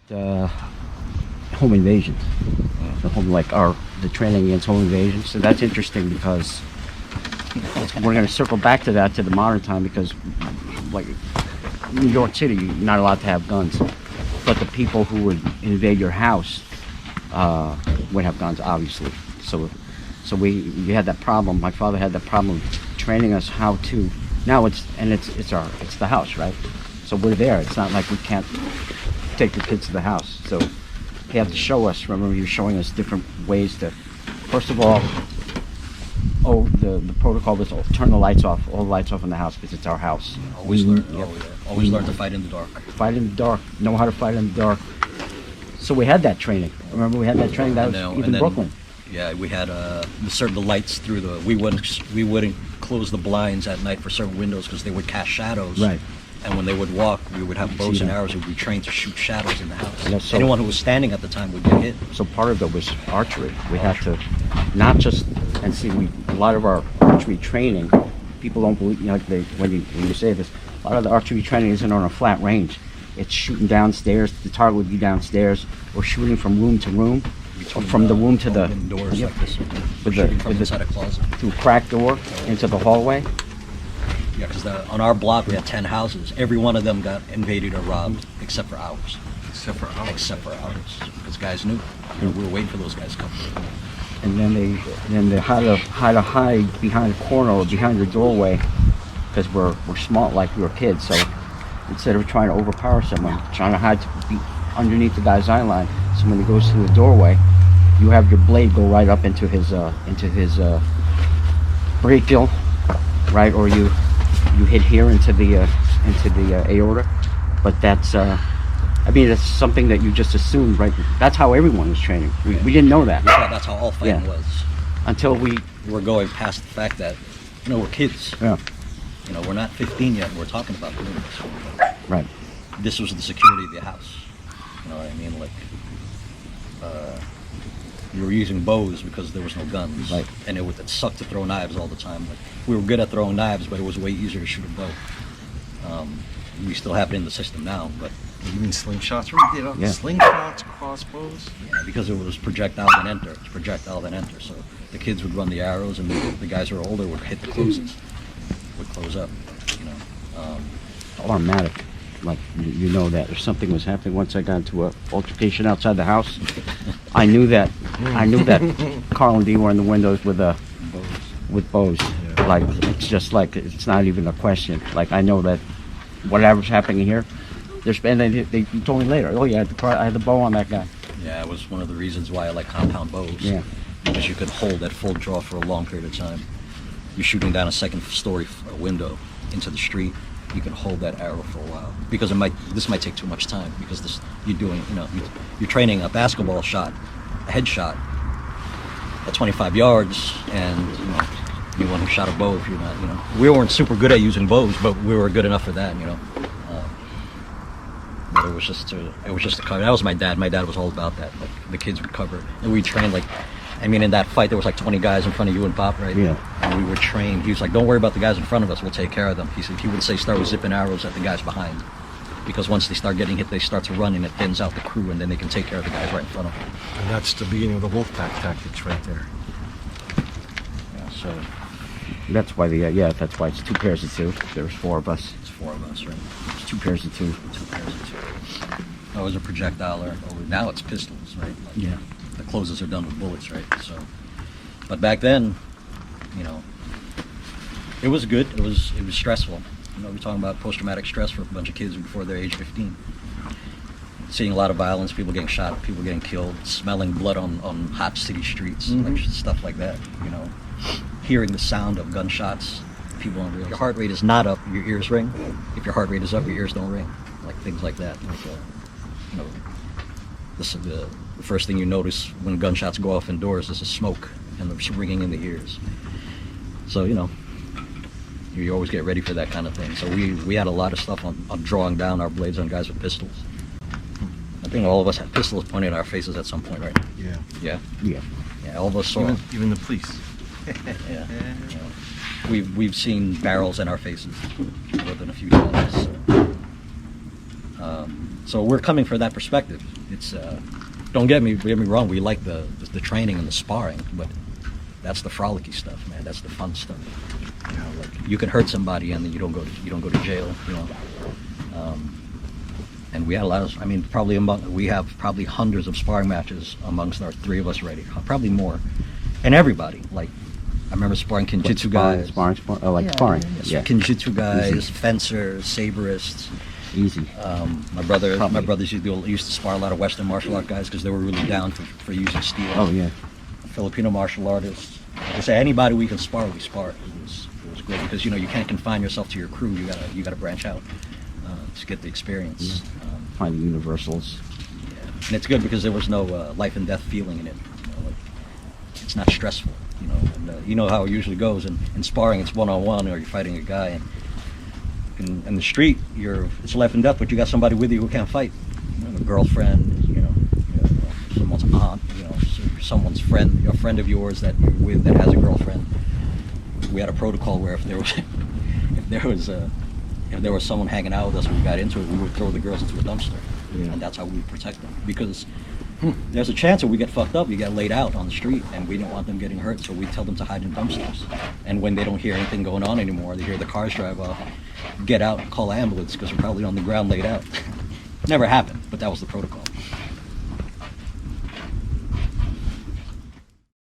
home invasion. The training against home invasion. So that's interesting because we're going to circle back to that, to the modern time, because like New York City, you're not allowed to have guns, but the people who would invade your house would have guns, obviously. So we had that problem. My father had that problem training us how to. Now it's the house, right? So we're there. It's not like we can't take the kids to the house. So he had to show us. Remember, he was showing us different ways to. First of all, the protocol was turn the lights off, all the lights off in the house, because it's our house. Always learn to fight in the dark. Fight in the dark. Know how to fight in the dark. So we had that training. Remember, we had that training. That was even Brooklyn. Yeah, we had the lights through the. We wouldn't close the blinds at night for certain windows because they would cast shadows. Right. And when they would walk, we would have bows and arrows. We would be trained to shoot shadows in the house. Yeah, so anyone who was standing at the time would get hit. So part of it was archery. We had to not just a lot of our archery training. People don't believe, when you say this, a lot of the archery training isn't on a flat range. It's shooting downstairs. The target would be downstairs, or shooting from room to room, or from the room to the doors like this. From inside a closet through a cracked door into the hallway. Yeah, because on our block we had 10 houses. Every one of them got invaded or robbed, except for ours. Except for ours, because guys knew. We were waiting for those guys to come. And then they had to hide behind a corner or behind the doorway, because we're smart like we were kids. So instead of trying to overpower someone, trying to hide to be underneath the guy's eye line. So when he goes through the doorway, you have your blade go right up into his brachial, right, or you hit here into the aorta. But that's that's something that you just assumed, right? That's how everyone was training. We didn't know that. Yeah, that's how all fighting was. Until we were going past the fact that we're kids. Yeah. We're not 15 yet, and we're talking about doing this. Right. This was the security of the house. You know what I mean? Like, we were using bows because there was no guns. Right. And it sucked to throw knives all the time. Like, we were good at throwing knives, but it was way easier to shoot a bow. We still have it in the system now, but. You mean slingshots? Yeah. Slingshots, crossbows? Yeah, because it was projectile and enter. It's projectile and enter. So the kids would run the arrows, and the guys who are older would hit the closes. Would close up, automatic, like that if something was happening. Once I got into an altercation outside the house, I knew that Carl and Dee were in the windows with bows. Yeah. Like it's just like it's not even a question. Like I know that whatever's happening here, and they told me later. Oh yeah, I had the bow on that guy. Yeah, it was one of the reasons why I like compound bows. Yeah, because you could hold that full draw for a long period of time. You're shooting down a second-story window into the street. You can hold that arrow for a while because this might take too much time because you're training a basketball shot, a headshot at 25 yards, and anyone who shot a bow, if you're not, we weren't super good at using bows, but we were good enough for that, But it was just a cover. That was my dad. My dad was all about that. Like the kids would cover, and we trained like. In that fight, there was like 20 guys in front of you and Pop, right? Yeah. And we were trained. He was like, don't worry about the guys in front of us. We'll take care of them. He would say start with zipping arrows at the guys behind. Because once they start getting hit, they start to run, and it thins out the crew, and then they can take care of the guys right in front of them. And that's the beginning of the wolf pack tactics right there. Yeah, so... That's why that's why it's 2 pairs of 2. There's 4 of us. It's 4 of us, right? It's 2 pairs of 2. 2 pairs of 2. That was a projectile, or now it's pistols, right? Like, yeah. The closes are done with bullets, right? So, but back then, it was good. It was stressful. We're talking about post-traumatic stress for a bunch of kids before they're age 15. Seeing a lot of violence, people getting shot, people getting killed, smelling blood on hot city streets, like stuff like that. Hearing the sound of gunshots, people don't realize. Your heart rate is not up, your ears ring. If your heart rate is up, your ears don't ring. Like things like that. The first thing you notice when gunshots go off indoors is the smoke and the ringing in the ears. So, you always get ready for that kind of thing. So we had a lot of stuff on drawing down our blades on guys with pistols. I think all of us had pistols pointed at our faces at some point, right? Yeah. Yeah? Yeah. Yeah, all of us saw. Even the police. Yeah. We've seen barrels in our faces more than a few times. So. So we're coming from that perspective. It's don't get me wrong. We like the training and the sparring, but that's the frolicky stuff, man. That's the fun stuff. You know, like you can hurt somebody and then you don't go to jail. You know. And we had a lot of, I mean, we have probably hundreds of sparring matches amongst our three of us already, probably more. And everybody, like, I remember sparring Kinjutsu guys. Sparring, Yeah, sparring. yeah. Kinjutsu guys, fencers, saberists. Easy. My brothers used to spar a lot of Western martial art guys because they were really down for using steel. Oh, yeah. Filipino martial artists. Like I say, anybody we can spar, we spar. It was great because, you know, you can't confine yourself to your crew. You gotta branch out to get the experience. Find the universals. Yeah. And it's good because there was no life and death feeling in it. You know, like, it's not stressful. You know, and, you know how it usually goes. In sparring, it's one-on-one, or you're fighting a guy. And in the street, it's life and death, but you got somebody with you who can't fight. You know, a girlfriend, someone's aunt, someone's friend, a friend of yours that you're with that has a girlfriend. We had a protocol where if there was someone hanging out with us and we got into it, we would throw the girls into a dumpster. Yeah. And that's how we would protect them. Because there's a chance that we get fucked up, you get laid out on the street, and we don't want them getting hurt, so we tell them to hide in dumpsters. And when they don't hear anything going on anymore, they hear the cars drive off, get out and call an ambulance because we're probably on the ground laid out. Never happened, but that was the protocol.